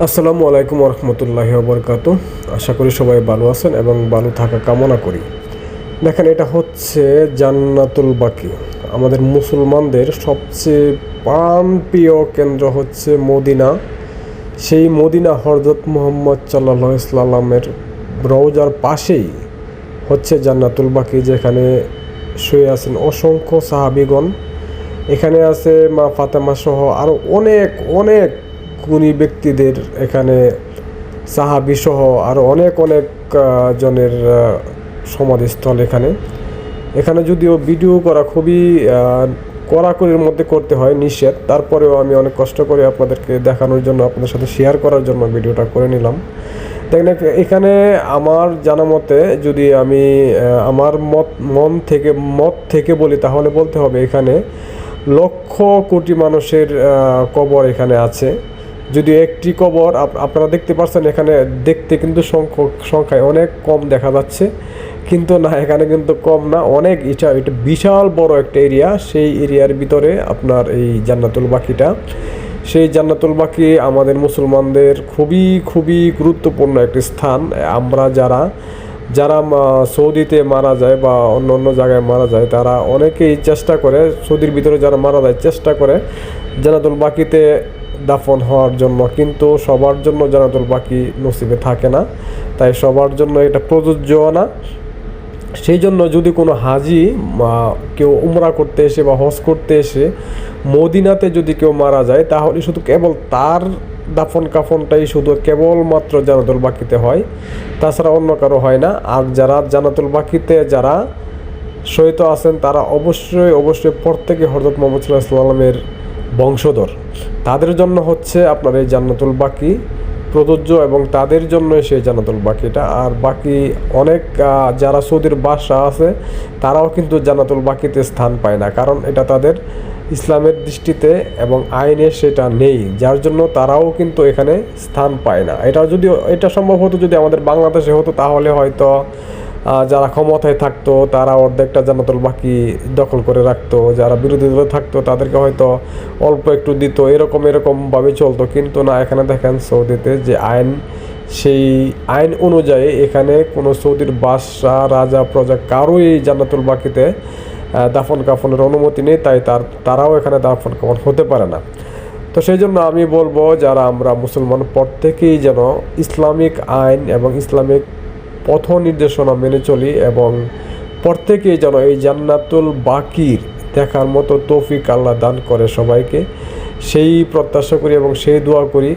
আসসালামু আলাইকুম রহমতুল্লাহি ওবরকাতু। আশা করি সবাই ভালো আছেন এবং ভালো থাকা কামনা করি। দেখেন, এটা হচ্ছে জান্নাতুল বাকি। আমাদের মুসলমানদের সবচেয়ে প্রাণপ্রিয় কেন্দ্র হচ্ছে মদিনা। সেই মদিনা হযরত মুহাম্মদ সাল্লাল্লাহু আলাইহি ওয়াসাল্লামের রওজার পাশেই হচ্ছে জান্নাতুল বাকি, যেখানে শুয়ে আছেন অসংখ্য সাহাবীগণ। এখানে আছে মা ফাতেমা সহ আরও অনেক অনেক গুণী ব্যক্তিদের, এখানে সাহাবী সহ আরও অনেক অনেক জনের সমাধিস্থল। এখানে এখানে যদিও ভিডিও করা খুবই কড়াকড়ির মধ্যে করতে হয়, নিষেধ, তারপরেও আমি অনেক কষ্ট করে আপনাদেরকে দেখানোর জন্য, আপনাদের সাথে শেয়ার করার জন্য ভিডিওটা করে নিলাম। দেখেন, এখানে আমার জানা মতে, যদি আমি আমার মত থেকে বলি, তাহলে বলতে হবে এখানে লক্ষ কোটি মানুষের কবর এখানে আছে। যদিও একটি কবর আপনারা দেখতে পাচ্ছেন, এখানে দেখতে কিন্তু সংখ্যায় অনেক কম দেখা যাচ্ছে, কিন্তু না, এখানে কিন্তু কম না, অনেক। এটা বিশাল বড় একটা এরিয়া। সেই এরিয়ার ভিতরে আপনার এই জান্নাতুল বাকিটা। সেই জান্নাতুল বাকি আমাদের মুসলমানদের খুবই খুবই গুরুত্বপূর্ণ একটি স্থান। আমরা যারা সৌদিতে মারা যায় বা অন্য অন্য জায়গায় মারা যায়, তারা অনেকেই চেষ্টা করে, সৌদির ভিতরে যারা মারা যায় চেষ্টা করে জান্নাতুল বাকিতে দাফন হওয়ার জন্য, কিন্তু সবার জন্য জান্নাতুল বাকি নসিবে থাকে না, তাই সবার জন্য এটা প্রযোজ্য না। সেই জন্য যদি কোনো হাজি কেউ উমরা করতে এসে বা হজ করতে এসে মদিনাতে যদি কেউ মারা যায়, তাহলে শুধু কেবল তার দাফন কাফনটাই শুধু কেবলমাত্র জান্নাতুল বাকিতে হয়, তাছাড়া অন্য কারো হয় না। আর যারা জান্নাতুল বাকিতে যারা শহীদ আছেন, তারা অবশ্যই অবশ্যই প্রত্যেকে হযরত মুহাম্মদ সাল্লাল্লাহু আলাইহি ওয়াসাল্লামের বংশধর। তাদের জন্য হচ্ছে আপনার এই জান্নাতুল বাকি প্রযোজ্য, এবং তাদের জন্য সেই জান্নাতুল বাকিটা। আর বাকি অনেক যারা সৌদির বাদশা আছে, তারাও কিন্তু জান্নাতুল বাকিতে স্থান পায় না, কারণ এটা তাদের ইসলামের দৃষ্টিতে এবং আইনে সেটা নেই, যার জন্য তারাও কিন্তু এখানে স্থান পায় না। এটা সম্ভব হতো যদি আমাদের বাংলাদেশে হতো, তাহলে হয়তো যারা ক্ষমতায় থাকতো তারা অর্ধেকটা জান্নাতুল বাকি দখল করে রাখতো, যারা বিরোধী দলে থাকতো তাদেরকে হয়তো অল্প একটু দিত, এরকমভাবে চলতো। কিন্তু না, এখানে দেখেন সৌদিতে যে আইন, সেই আইন অনুযায়ী এখানে কোনো সৌদির বাদশা, রাজা, প্রজা কারোই এই জান্নাতুল বাকিতে দাফন কাফনের অনুমতি নেই, তাই তারাও এখানে দাফন কাফন হতে পারে না। তো সেই জন্য আমি বলবো, যারা আমরা মুসলমান, প্রত্যেকেই যেন ইসলামিক আইন এবং ইসলামিক পথ নির্দেশনা মেনে চলি, এবং প্রত্যেকেই যেন এই জান্নাতুল বাকির দেখার মতো তৌফিক আল্লাহ দান করে সবাইকে, সেই প্রত্যাশা করি এবং সেই দোয়া করি।